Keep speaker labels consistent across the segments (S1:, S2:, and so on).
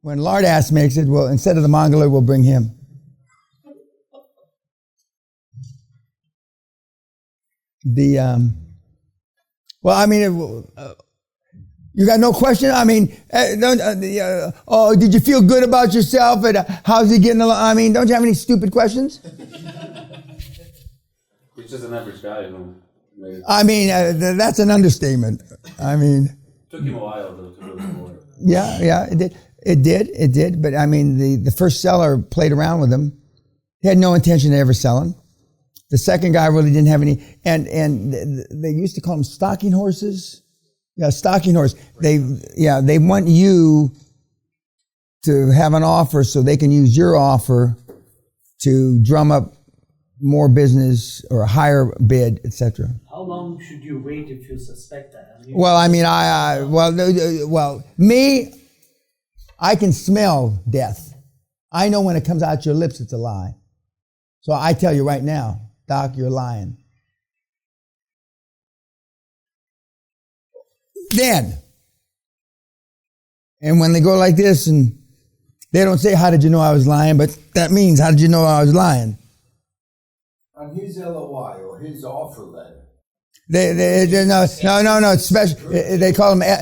S1: When Lardass makes it, well, instead of the Mongoloid, we'll bring him. Well, I mean, you got no question? I mean, did you feel good about yourself? And how's he getting along? I mean, don't you have any stupid questions?
S2: He's just an average guy.
S1: I mean, that's an understatement. I mean...
S2: It took him a while, though, to build more.
S1: Yeah, it did. But, I mean, the first seller played around with him. He had no intention of ever selling. The second guy really didn't have any... And they used to call them stalking horses. Yeah, stalking horse. They want you to have an offer so they can use your offer to drum up more business or a higher bid, etc.
S3: How long should you wait if you suspect that?
S1: Well, I mean, me, I can smell death. I know when it comes out your lips, it's a lie. So I tell you right now, Doc, you're lying. Then, and when they go like this and they don't say, how did you know I was lying? But that means, how did you know I was lying?
S4: On his LOI or his offer letter.
S1: No, it's special. They call them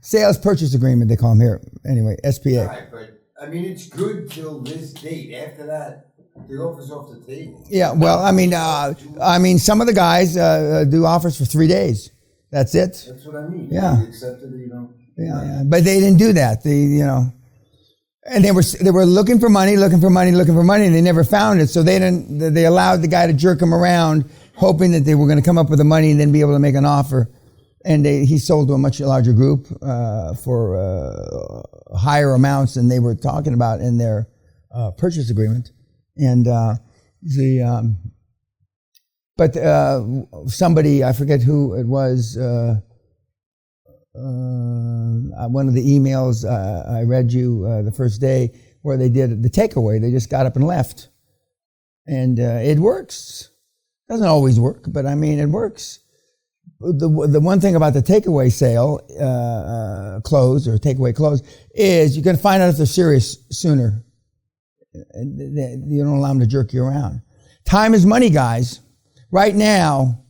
S1: sales purchase agreement, they call them here. Anyway, SPA.
S4: Right, but I mean, it's good till this date. After that, the offer's off the table.
S1: Yeah, well, I mean, some of the guys do offers for 3 days. That's it.
S4: That's what I mean.
S1: Yeah.
S4: You accepted it,
S1: Yeah. But they didn't do that. And they were looking for money, and they never found it. So they allowed the guy to jerk them around, hoping that they were going to come up with the money and then be able to make an offer. And he sold to a much larger group for higher amounts than they were talking about in their purchase agreement. And somebody, I forget who it was, one of the emails I read you the first day where they did the takeaway. They just got up and left. And it works. Doesn't always work, but I mean, it works. The one thing about the takeaway sale close or takeaway close is you can find out if they're serious sooner. You don't allow them to jerk you around. Time is money, guys. Right now,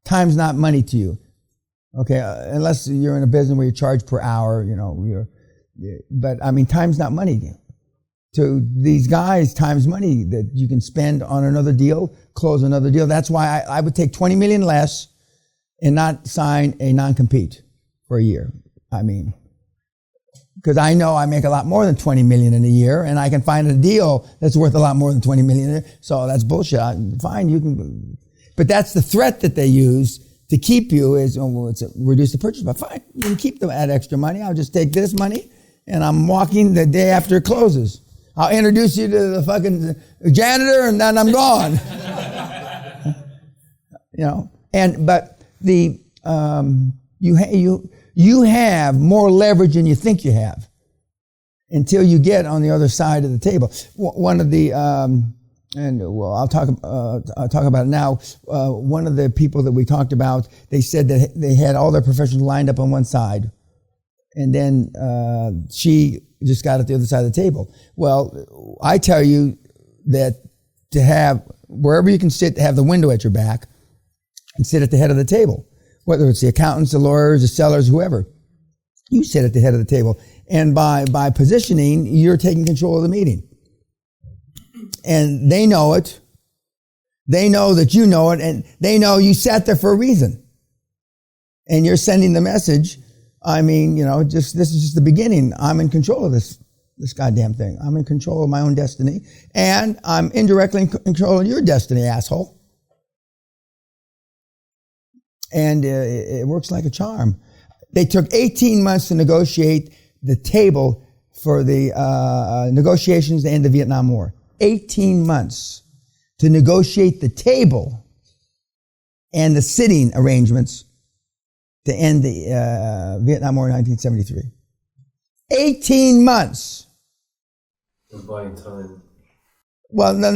S1: time's not money to you. Okay, unless you're in a business where you charge per hour, but I mean, time's not money. To these guys, time's money that you can spend on another deal, close another deal. That's why I would take 20 million less and not sign a non-compete for a year. I mean, because I know I make a lot more than 20 million in a year, and I can find a deal that's worth a lot more than 20 million a year. So that's bullshit. Fine, you can, but that's the threat that they use to keep you is, it's reduce the purchase price. Fine, you can keep that extra money. I'll just take this money, and I'm walking the day after it closes. I'll introduce you to the fucking janitor, and then I'm gone. But you have more leverage than you think you have until you get on the other side of the table. One of the I'll talk about it now. One of the people that we talked about, they said that they had all their professionals lined up on one side, and then she just got at the other side of the table. Well, I tell you that to have wherever you can sit, to have the window at your back and sit at the head of the table, whether it's the accountants, the lawyers, the sellers, whoever, you sit at the head of the table. And by positioning, you're taking control of the meeting. And they know it. They know that you know it, and they know you sat there for a reason. And you're sending the message. I mean, this is just the beginning. I'm in control of this goddamn thing. I'm in control of my own destiny, and I'm indirectly in control of your destiny, asshole. And it works like a charm. They took 18 months to negotiate the table for the negotiations to end the Vietnam War. 18 months to negotiate the table and the sitting arrangements to end the Vietnam War in 1973. 18 months.
S2: They're buying time.
S1: Well, no,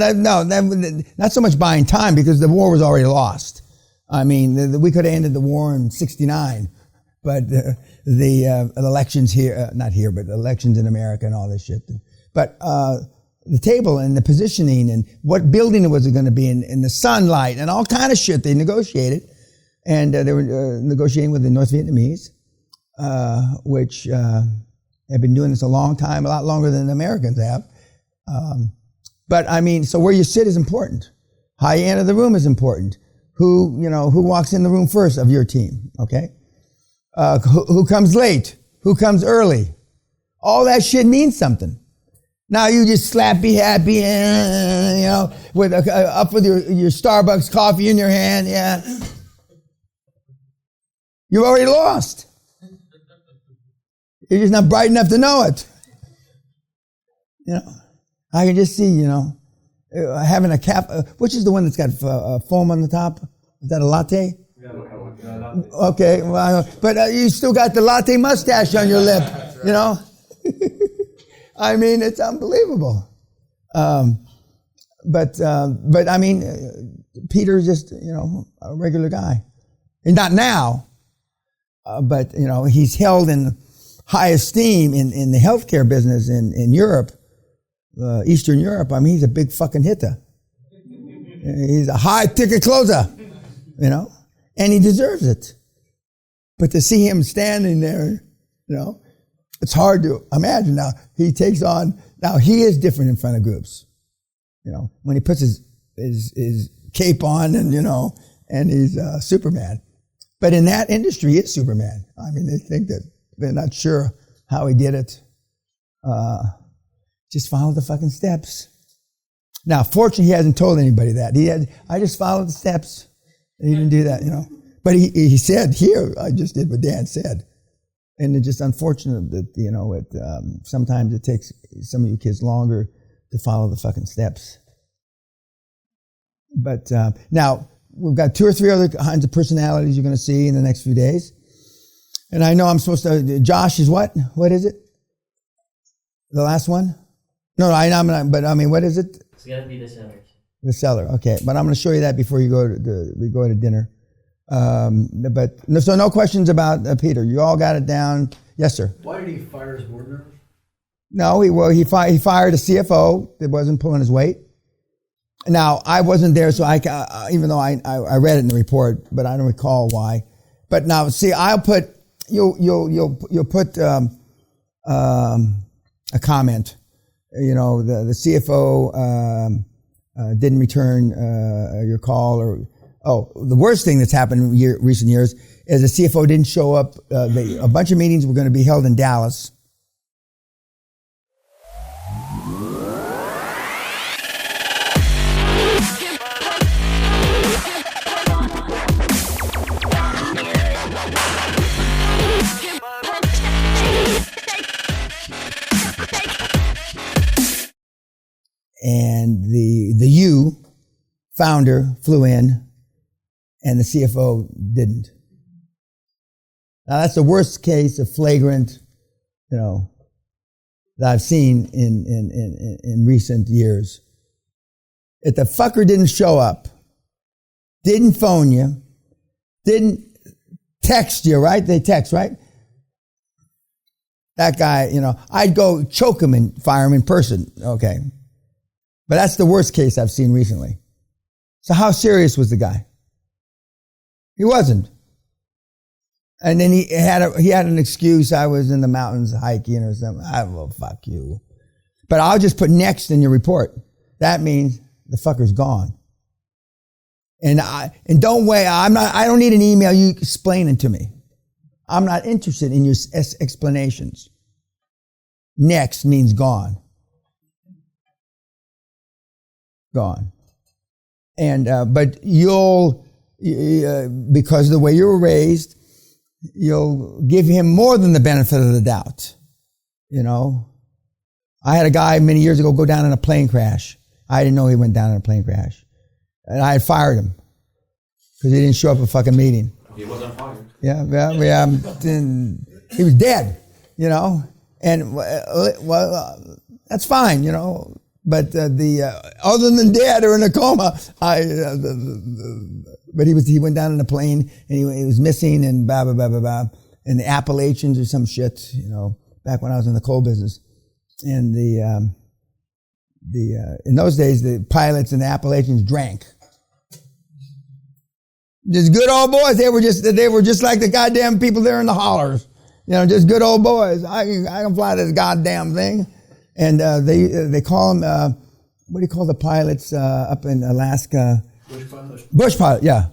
S1: not so much buying time, because the war was already lost. I mean, we could have ended the war in 1969, but the elections here, not here, but elections in America and all this shit. But the table and the positioning and what building it was going to be in the sunlight and all kind of shit they negotiated. And they were negotiating with the North Vietnamese, which have been doing this a long time, a lot longer than the Americans have. But I mean, so where you sit is important. How you enter the room is important. Who walks in the room first of your team, okay? Who comes late? Who comes early? All that shit means something. Now you just slappy happy, with up with your Starbucks coffee in your hand, yeah. You've already lost. You're just not bright enough to know it. I can just see, having a cap, which is the one that's got foam on the top? Is that a latte? Okay, well, but you still got the latte mustache on your lip, I mean, it's unbelievable. But I mean, Peter's just, a regular guy. And not now, but, he's held in high esteem in the healthcare business in Europe, Eastern Europe. I mean, he's a big fucking hitter. He's a high ticket closer, and he deserves it. But to see him standing there, it's hard to imagine. Now, he takes on, now he is different in front of groups. When he puts his cape on and, and he's Superman. But in that industry, he is Superman. I mean, they think that they're not sure how he did it. Just follow the fucking steps. Now, fortunately, he hasn't told anybody that. I just followed the steps. He didn't do that, But he said here, I just did what Dan said. And it's just unfortunate that, sometimes it takes some of you kids longer to follow the fucking steps. But now, we've got 2 or 3 other kinds of personalities you're going to see in the next few days. And I know I'm supposed to, Josh is what? What is it? The last one? No, I'm not, but I mean, what is it?
S5: It's got to be the seller.
S1: The seller, okay. But I'm going to show you that before we go to dinner. So no questions about Peter. You all got it down. Yes, sir.
S3: Why did he fire his board members?
S1: No, he fired a CFO that wasn't pulling his weight. Now, I wasn't there, so even though I read it in the report, but I don't recall why. But now, see, you'll put a comment. The CFO didn't return your call, or the worst thing that's happened in recent years is the CFO didn't show up. A bunch of meetings were going to be held in Dallas. And the founder flew in, and the CFO didn't. Now that's the worst case of flagrant, that I've seen in recent years. If the fucker didn't show up, didn't phone you, didn't text you, right? They text, right? That guy, I'd go choke him and fire him in person, okay? But that's the worst case I've seen recently. So how serious was the guy? He wasn't. And then he had an excuse. I was in the mountains hiking or something. Well, fuck you. But I'll just put next in your report. That means the fucker's gone. And don't wait. I don't need an email you explaining to me. I'm not interested in your explanations. Next means gone. Gone. And, but you'll, because of the way you were raised, you'll give him more than the benefit of the doubt. I had a guy many years ago go down in a plane crash. I didn't know he went down in a plane crash. And I had fired him because he didn't show up at a fucking meeting.
S2: He wasn't fired.
S1: Yeah. He was dead, and well, that's fine, But other than dead or in a coma, but he went down in a plane and he was missing and blah blah blah blah blah, in the Appalachians or some shit, back when I was in the coal business. And in those days, the pilots in the Appalachians drank. Just good old boys. They were just like the goddamn people there in the hollers. Just good old boys. I can fly this goddamn thing. And they call them, what do you call the pilots up in Alaska? Bush pilot, yeah.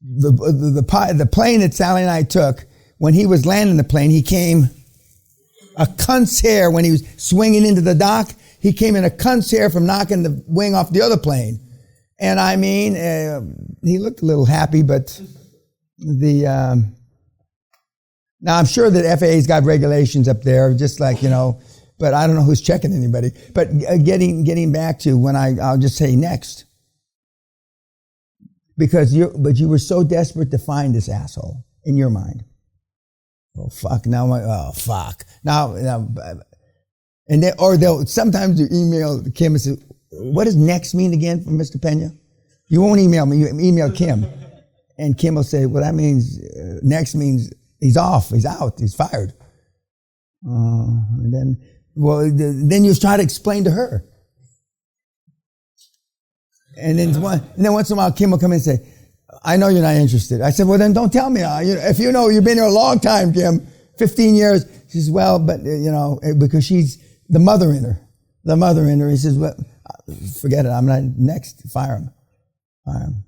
S1: The plane that Sally and I took, when he was landing the plane, he came a cunt's hair when he was swinging into the dock. He came in a cunt's hair from knocking the wing off the other plane. And I mean, he looked a little happy, but now I'm sure that FAA's got regulations up there, just like, but I don't know who's checking anybody. But getting back to when I'll just say next. Because you were so desperate to find this asshole in your mind. Oh fuck! Fuck! Now, and they'll sometimes you email Kim and say, "What does next mean again from Mr. Pena?" You won't email me. You email Kim, and Kim will say, "Well, that means next means he's off, he's out, he's fired." And then you try to explain to her. And then once in a while, Kim will come in and say, "I know you're not interested." I said, "Well, then don't tell me. If you've been here a long time, Kim, 15 years." She says, "Well, but, because she's the mother in her. The mother in her." He says, "Well, forget it. I'm not next. Fire him. Fire him."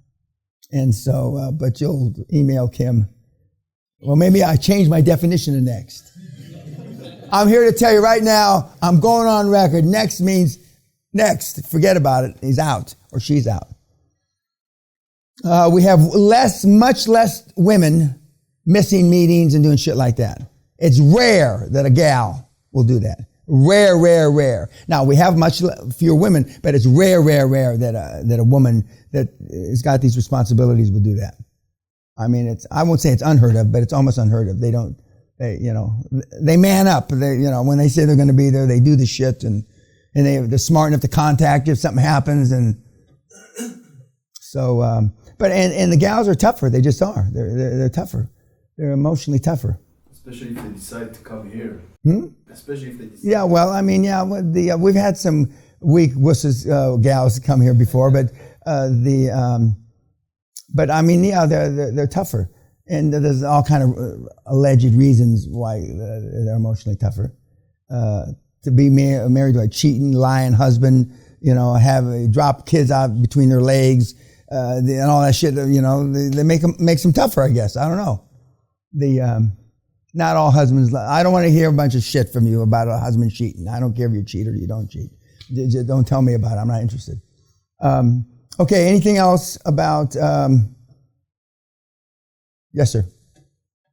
S1: And so, but you'll email Kim. Well, maybe I changed my definition of next. I'm here to tell you right now, I'm going on record. Next means next. Forget about it. He's out or she's out. We have much less women missing meetings and doing shit like that. It's rare that a gal will do that. Rare, rare, rare. Now, we have much fewer women, but it's rare, rare, rare that a woman that has got these responsibilities will do that. I mean, I won't say it's unheard of, but it's almost unheard of. They man up. When they say they're going to be there, they do the shit and they're smart enough to contact you if something happens. And so, but the gals are tougher. They just are. They're tougher. They're emotionally tougher.
S2: Especially if they decide to come here. Especially if they decide.
S1: Yeah, well, I mean, yeah, we've had some weak wusses gals come here before, but I mean, yeah, they're tougher, and there's all kind of alleged reasons why they're emotionally tougher. To be married to a cheating, lying husband, drop kids out between their legs, and all that shit. They makes them tougher, I guess. I don't know. Not all husbands. I don't want to hear a bunch of shit from you about a husband cheating. I don't care if you cheat or you don't cheat. Just don't tell me about it. I'm not interested. Okay. Anything else about? Yes, sir.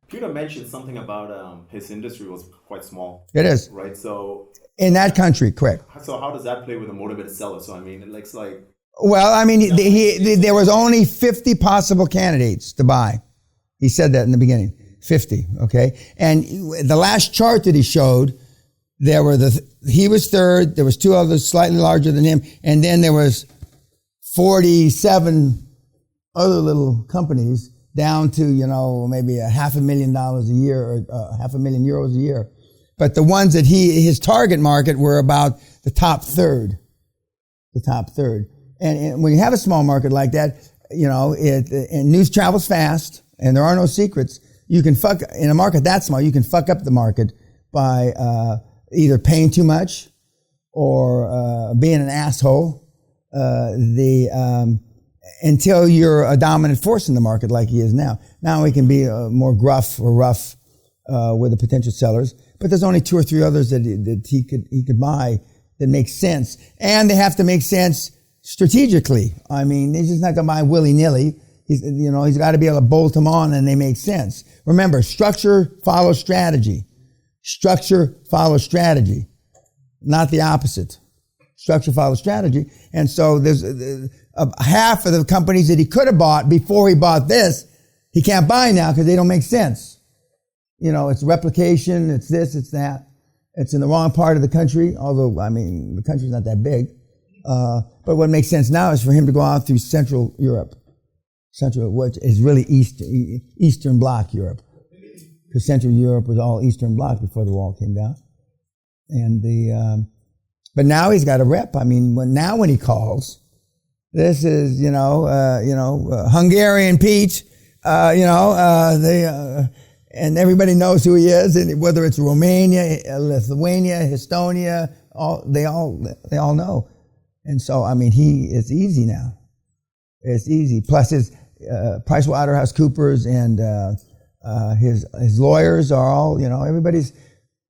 S5: Peter mentioned something about his industry was quite small.
S1: It is.
S5: Right. So
S1: in that country, correct.
S5: So how does that play with a motivated seller? So I mean, it's like.
S1: Well, I mean, there was only 50 possible candidates to buy. He said that in the beginning. 50, okay? And the last chart that he showed, he was third, there was two others slightly larger than him, and then there was 47 other little companies down to, maybe $500,000 a year or €500,000 a year. But the ones that his target market were about the top third. The top third. And when you have a small market like that, and news travels fast, and there are no secrets. You can in a market that small, you can fuck up the market by either paying too much or being an asshole until you're a dominant force in the market like he is now. Now he can be more gruff or rough with the potential sellers, but there's only two or three others that he could buy that make sense, and they have to make sense strategically. I mean, he's just not going to buy willy-nilly. He's got to be able to bolt them on and they make sense. Remember, structure follows strategy. Structure follows strategy, not the opposite. Structure follows strategy. And so there's half of the companies that he could have bought before he bought this, he can't buy now because they don't make sense. It's replication, it's this, it's that. It's in the wrong part of the country, although, I mean, the country's not that big. But what makes sense now is for him to go out through Central Europe. Central, which is really Eastern Bloc Europe, because Central Europe was all Eastern Bloc before the wall came down. And but now he's got a rep. I mean, when he calls, this is Hungarian Pete. And everybody knows who he is, and whether it's Romania, Lithuania, Estonia, they all know. And so, I mean, it's easy now. It's easy. Plus, his PricewaterhouseCoopers and his lawyers are all, everybody's,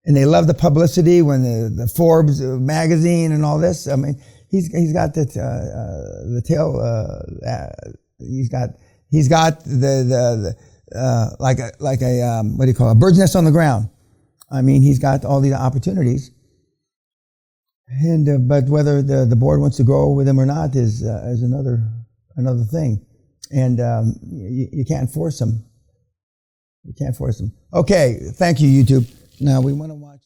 S1: and they love the publicity when the Forbes magazine and all this. I mean, he's got the tail. He's got the like a what do you call it? A bird's nest on the ground. I mean, he's got all these opportunities. And but whether the board wants to grow with him or not is another thing, and you can't force him. You can't force him. Okay, thank you, YouTube. Now we want to watch.